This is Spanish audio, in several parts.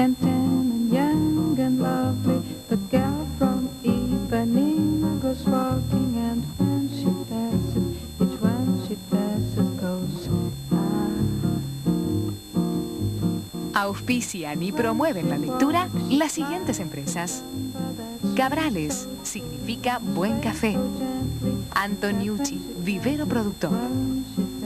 and tan and young and lovely. The girl from Ipanema goes walking, and when she passes, each one she passes goes, Auspician y promueven la lectura las siguientes empresas. Cabrales, significa buen café. Antoniucci, vivero productor.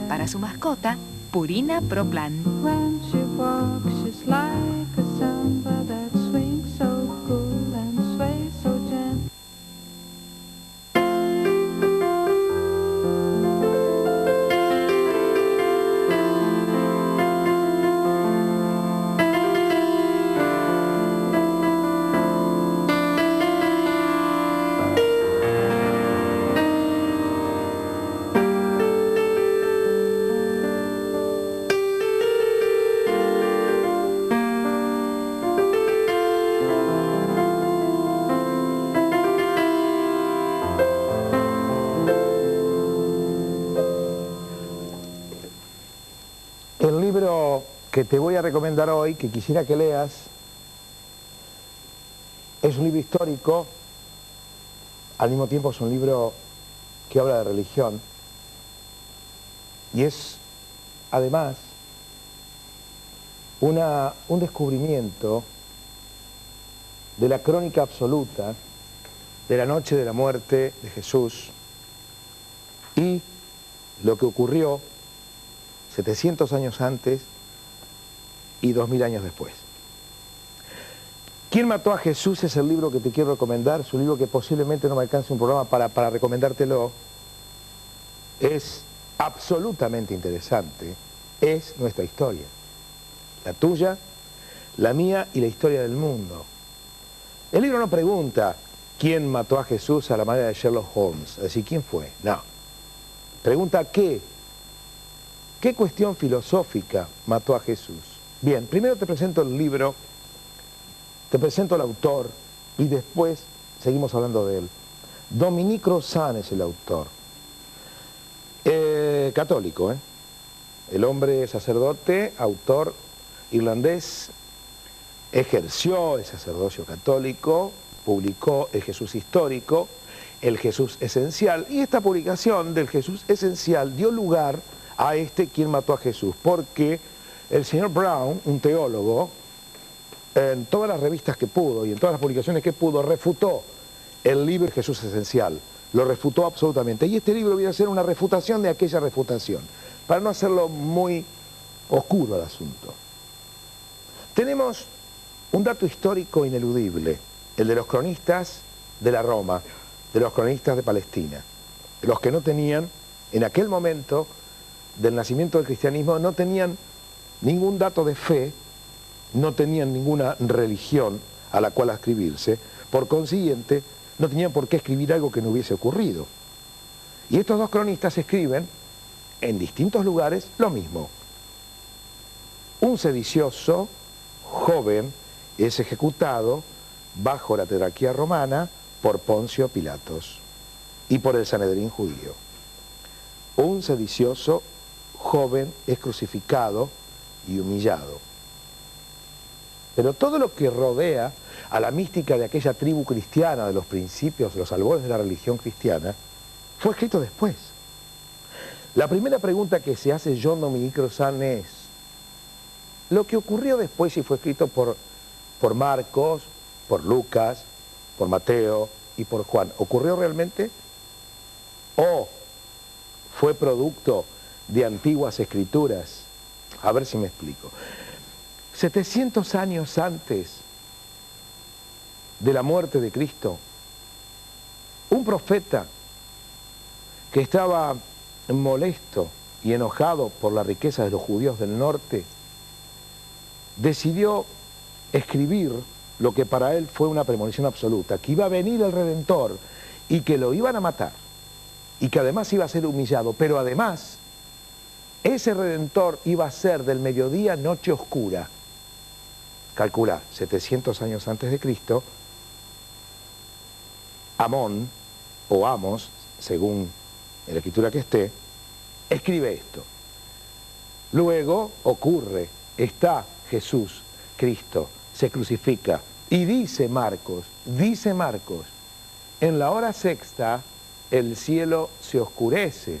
Para su mascota, Purina Pro Plan. When she walks, she's like a samba that swings so cool and sways so gentle. El libro que te voy a recomendar hoy, que quisiera que leas, es un libro histórico, al mismo tiempo es un libro que habla de religión, y es, además, un descubrimiento de la crónica absoluta de la noche de la muerte de Jesús y lo que ocurrió 700 años antes y 2000 años después. ¿Quién mató a Jesús? Es el libro que te quiero recomendar, es un libro que posiblemente no me alcance un programa para recomendártelo. Es absolutamente interesante, es nuestra historia, la tuya, la mía y la historia del mundo. El libro no pregunta quién mató a Jesús a la manera de Sherlock Holmes, es decir, quién fue, no. Pregunta qué cuestión filosófica mató a Jesús. Bien, primero te presento el libro, te presento al autor y después seguimos hablando de él. Dominique Crozan es el autor. Católico, ¿eh? El hombre sacerdote, autor irlandés, ejerció el sacerdocio católico, publicó El Jesús histórico, El Jesús esencial, y esta publicación del Jesús esencial dio lugar a ¿Quién mató a Jesús? Porque el señor Brown, un teólogo, en todas las revistas que pudo y en todas las publicaciones que pudo, refutó el libro Jesús esencial, lo refutó absolutamente. Y este libro viene a ser una refutación de aquella refutación, para no hacerlo muy oscuro al asunto. Tenemos un dato histórico ineludible, el de los cronistas de la Roma, de los cronistas de Palestina, los que no tenían, en aquel momento del nacimiento del cristianismo, no tenían ningún dato de fe, no tenían ninguna religión a la cual ascribirse, por consiguiente, no tenían por qué escribir algo que no hubiese ocurrido. Y estos dos cronistas escriben, en distintos lugares, lo mismo. Un sedicioso joven es ejecutado bajo la tetrarquía romana por Poncio Pilatos y por el Sanedrín judío. Un sedicioso joven es crucificado y humillado. Pero todo lo que rodea a la mística de aquella tribu cristiana, de los principios, los albores de la religión cristiana, fue escrito después. La primera pregunta que se hace John Dominique Crozan es: lo que ocurrió después y fue escrito por Marcos, por Lucas, por Mateo y por Juan, ¿ocurrió realmente? ¿O fue producto de antiguas escrituras? A ver si me explico. 700 años antes de la muerte de Cristo, un profeta que estaba molesto y enojado por la riqueza de los judíos del norte, decidió escribir lo que para él fue una premonición absoluta, que iba a venir el Redentor y que lo iban a matar y que además iba a ser humillado, pero además ese Redentor iba a ser del mediodía noche oscura. Calcula, 700 años antes de Cristo, Amón, o Amos, según en la escritura que esté, escribe esto. Luego ocurre, está Jesús, Cristo, se crucifica. Y dice Marcos, en la hora sexta el cielo se oscurece.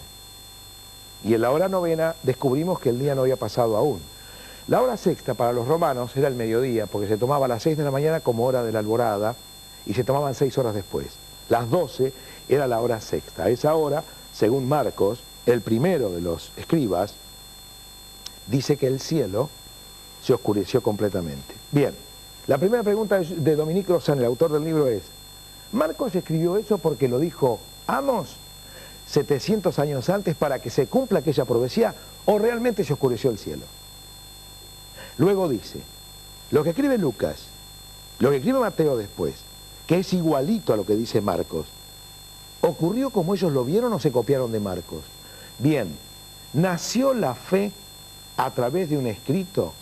Y en la hora novena descubrimos que el día no había pasado aún. La hora sexta para los romanos era el mediodía, porque se tomaba a las 6 de la mañana como hora de la alborada y se tomaban 6 horas después. Las 12 era la hora sexta. A esa hora, según Marcos, el primero de los escribas, dice que el cielo se oscureció completamente. Bien, la primera pregunta de Dominique Crozan, el autor del libro, es: ¿Marcos escribió eso porque lo dijo Amos 700 años antes para que se cumpla aquella profecía, o realmente se oscureció el cielo? Luego dice, lo que escribe Lucas, lo que escribe Mateo después, que es igualito a lo que dice Marcos, ¿ocurrió como ellos lo vieron o se copiaron de Marcos? Bien, ¿nació la fe a través de un escrito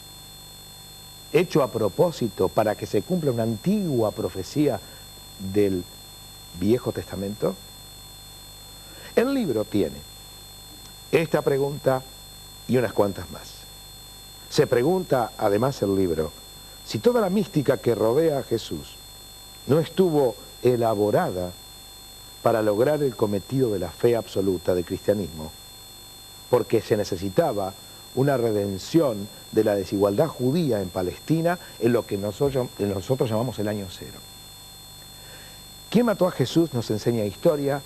hecho a propósito para que se cumpla una antigua profecía del Viejo Testamento? El libro tiene esta pregunta y unas cuantas más. Se pregunta, además, el libro, si toda la mística que rodea a Jesús no estuvo elaborada para lograr el cometido de la fe absoluta del cristianismo, porque se necesitaba una redención de la desigualdad judía en Palestina en lo que nosotros llamamos el año cero. ¿Quién mató a Jesús? Nos enseña historia,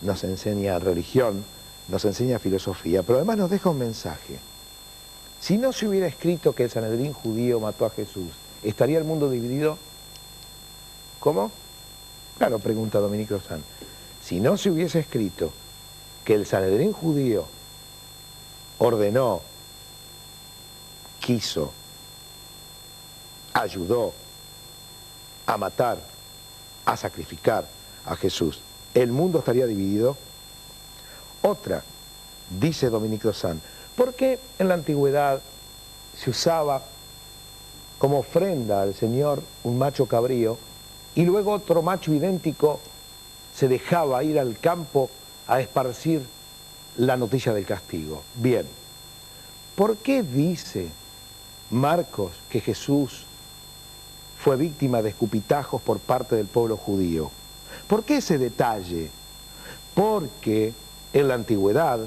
nos enseña religión, nos enseña filosofía, pero además nos deja un mensaje. Si no se hubiera escrito que el Sanedrín judío mató a Jesús, ¿estaría el mundo dividido? ¿Cómo? Claro, pregunta Dominique Crozan. Si no se hubiese escrito que el Sanedrín judío ordenó, quiso, ayudó a matar, a sacrificar a Jesús, ¿el mundo estaría dividido? Otra, dice Dominique Crozan, ¿por qué en la antigüedad se usaba como ofrenda al Señor un macho cabrío y luego otro macho idéntico se dejaba ir al campo a esparcir la noticia del castigo? Bien, ¿por qué dice Marcos que Jesús fue víctima de escupitajos por parte del pueblo judío? ¿Por qué ese detalle? Porque en la antigüedad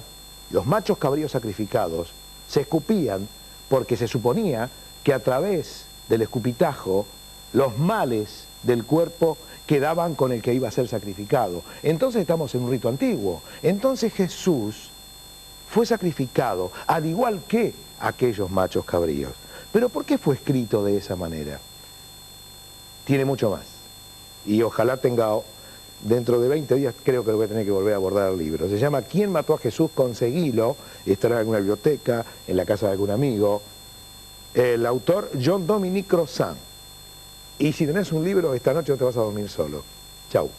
los machos cabríos sacrificados se escupían porque se suponía que a través del escupitajo los males del cuerpo quedaban con el que iba a ser sacrificado. Entonces estamos en un rito antiguo. Entonces Jesús fue sacrificado al igual que aquellos machos cabríos. ¿Pero por qué fue escrito de esa manera? Tiene mucho más. Y ojalá tenga, dentro de 20 días creo que lo voy a tener que volver a abordar el libro. Se llama ¿Quién mató a Jesús? Conseguilo. Estará en alguna biblioteca, en la casa de algún amigo. El autor, John Dominique Crozan. Y si tenés un libro, esta noche no te vas a dormir solo. Chau.